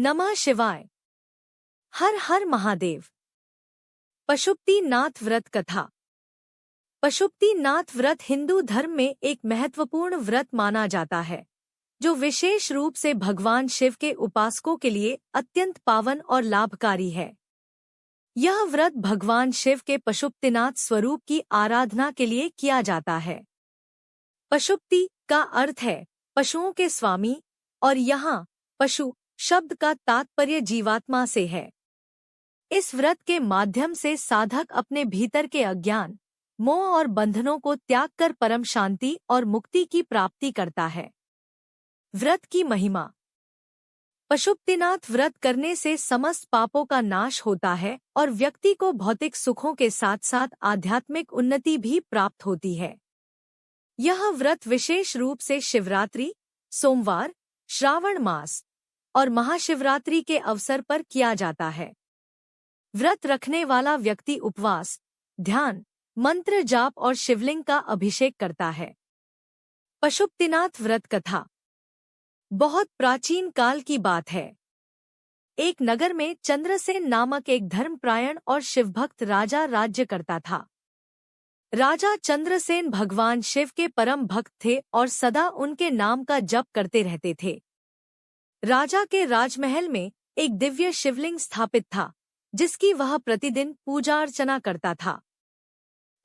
नमः शिवाय। हर हर महादेव। पशुपतिनाथ व्रत कथा। पशुपतिनाथ व्रत हिंदू धर्म में एक महत्वपूर्ण व्रत माना जाता है, जो विशेष रूप से भगवान शिव के उपासकों के लिए अत्यंत पावन और लाभकारी है। यह व्रत भगवान शिव के पशुपतिनाथ स्वरूप की आराधना के लिए किया जाता है। पशुपति का अर्थ है पशुओं के स्वामी, और यहाँ पशु शब्द का तात्पर्य जीवात्मा से है। इस व्रत के माध्यम से साधक अपने भीतर के अज्ञान, मोह और बंधनों को त्याग कर परम शांति और मुक्ति की प्राप्ति करता है। व्रत की महिमा। पशुपतिनाथ व्रत करने से समस्त पापों का नाश होता है और व्यक्ति को भौतिक सुखों के साथ साथ आध्यात्मिक उन्नति भी प्राप्त होती है। यह व्रत विशेष रूप से शिवरात्रि, सोमवार, श्रावण मास और महाशिवरात्रि के अवसर पर किया जाता है। व्रत रखने वाला व्यक्ति उपवास, ध्यान, मंत्र जाप और शिवलिंग का अभिषेक करता है। पशुपतिनाथ व्रत कथा बहुत प्राचीन काल की बात है। एक नगर में चंद्रसेन नामक एक धर्मपरायण और शिवभक्त राजा राज्य करता था। राजा चंद्रसेन भगवान शिव के परम भक्त थे और सदा उनके नाम का जप करते रहते थे। राजा के राजमहल में एक दिव्य शिवलिंग स्थापित था, जिसकी वह प्रतिदिन पूजा अर्चना करता था।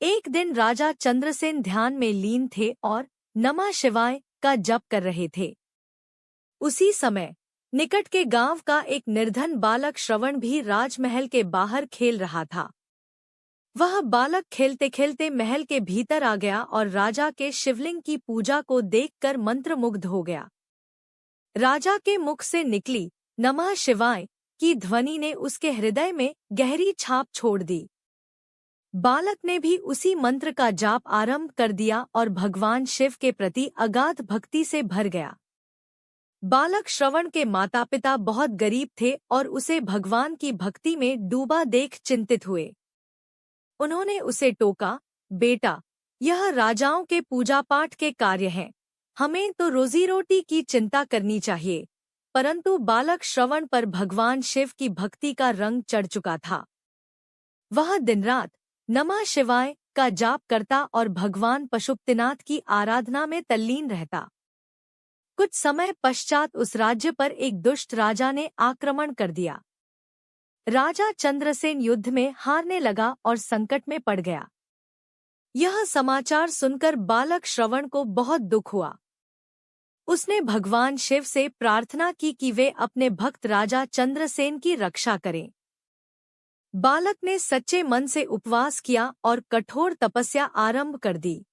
एक दिन राजा चंद्रसेन ध्यान में लीन थे और नमः शिवाय का जप कर रहे थे। उसी समय निकट के गांव का एक निर्धन बालक श्रवण भी राजमहल के बाहर खेल रहा था। वह बालक खेलते खेलते महल के भीतर आ गया और राजा के शिवलिंग की पूजा को देखकर मंत्रमुग्ध हो गया। राजा के मुख से निकली नमः शिवाय की ध्वनि ने उसके हृदय में गहरी छाप छोड़ दी। बालक ने भी उसी मंत्र का जाप आरंभ कर दिया और भगवान शिव के प्रति अगाध भक्ति से भर गया। बालक श्रवण के माता पिता बहुत गरीब थे और उसे भगवान की भक्ति में डूबा देख चिंतित हुए। उन्होंने उसे टोका, बेटा, यह राजाओं के पूजा पाठ के कार्य हैं, हमें तो रोजी रोटी की चिंता करनी चाहिए। परंतु बालक श्रवण पर भगवान शिव की भक्ति का रंग चढ़ चुका था। वह दिन रात नमः शिवाय का जाप करता और भगवान पशुपतिनाथ की आराधना में तल्लीन रहता। कुछ समय पश्चात उस राज्य पर एक दुष्ट राजा ने आक्रमण कर दिया। राजा चंद्रसेन युद्ध में हारने लगा और संकट में पड़ गया। यह समाचार सुनकर बालक श्रवण को बहुत दुख हुआ। उसने भगवान शिव से प्रार्थना की कि वे अपने भक्त राजा चंद्रसेन की रक्षा करें। बालक ने सच्चे मन से उपवास किया और कठोर तपस्या आरंभ कर दी।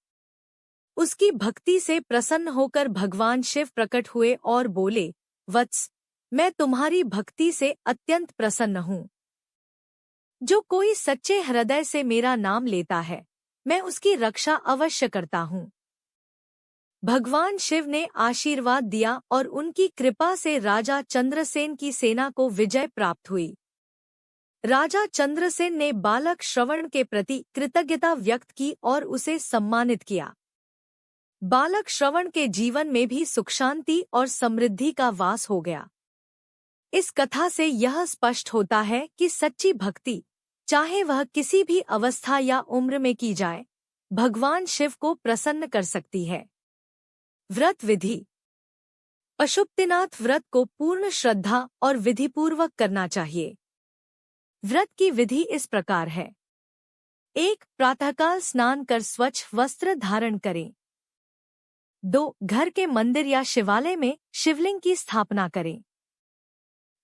उसकी भक्ति से प्रसन्न होकर भगवान शिव प्रकट हुए और बोले, वत्स, मैं तुम्हारी भक्ति से अत्यंत प्रसन्न हूँ। जो कोई सच्चे हृदय से मेरा नाम लेता है, मैं उसकी रक्षा अवश्य करता हूँ। भगवान शिव ने आशीर्वाद दिया और उनकी कृपा से राजा चंद्रसेन की सेना को विजय प्राप्त हुई। राजा चंद्रसेन ने बालक श्रवण के प्रति कृतज्ञता व्यक्त की और उसे सम्मानित किया। बालक श्रवण के जीवन में भी सुख शांति और समृद्धि का वास हो गया। इस कथा से यह स्पष्ट होता है कि सच्ची भक्ति, चाहे वह किसी भी अवस्था या उम्र में की जाए, भगवान शिव को प्रसन्न कर सकती है। व्रत विधि। पशुपतिनाथ व्रत को पूर्ण श्रद्धा और विधिपूर्वक करना चाहिए। व्रत की विधि इस प्रकार है। 1. प्रातःकाल स्नान कर स्वच्छ वस्त्र धारण करें। 2. घर के मंदिर या शिवालय में शिवलिंग की स्थापना करें।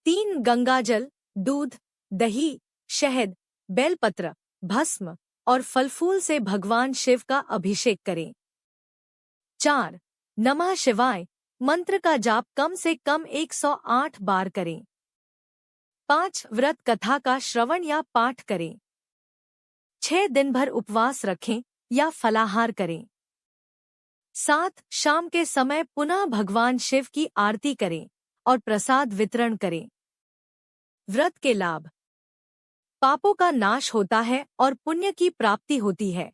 3. गंगाजल, दूध, दही, शहद, बेलपत्र, भस्म और फल-फूल से भगवान शिव का अभिषेक करें। 4. नमः शिवाय मंत्र का जाप कम से कम 108 बार करें। 5. व्रत कथा का श्रवण या पाठ करें। 6. दिन भर उपवास रखें या फलाहार करें। 7. शाम के समय पुनः भगवान शिव की आरती करें और प्रसाद वितरण करें। व्रत के लाभ। पापों का नाश होता है और पुण्य की प्राप्ति होती है।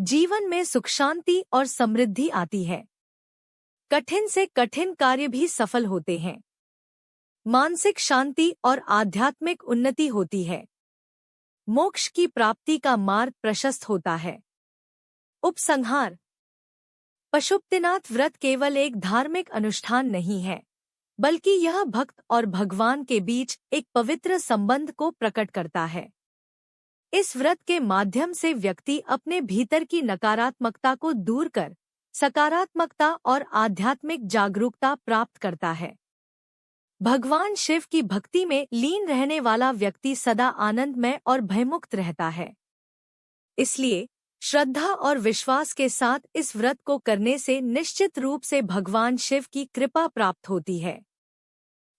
जीवन में सुख शांति और समृद्धि आती है। कठिन से कठिन कार्य भी सफल होते हैं। मानसिक शांति और आध्यात्मिक उन्नति होती है। मोक्ष की प्राप्ति का मार्ग प्रशस्त होता है। उपसंहार। पशुपतिनाथ व्रत केवल एक धार्मिक अनुष्ठान नहीं है, बल्कि यह भक्त और भगवान के बीच एक पवित्र संबंध को प्रकट करता है। इस व्रत के माध्यम से व्यक्ति अपने भीतर की नकारात्मकता को दूर कर सकारात्मकता और आध्यात्मिक जागरूकता प्राप्त करता है। भगवान शिव की भक्ति में लीन रहने वाला व्यक्ति सदा आनंदमय और भयमुक्त रहता है। इसलिए श्रद्धा और विश्वास के साथ इस व्रत को करने से निश्चित रूप से भगवान शिव की कृपा प्राप्त होती है।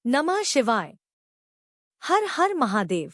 नमः शिवाय। हर हर महादेव।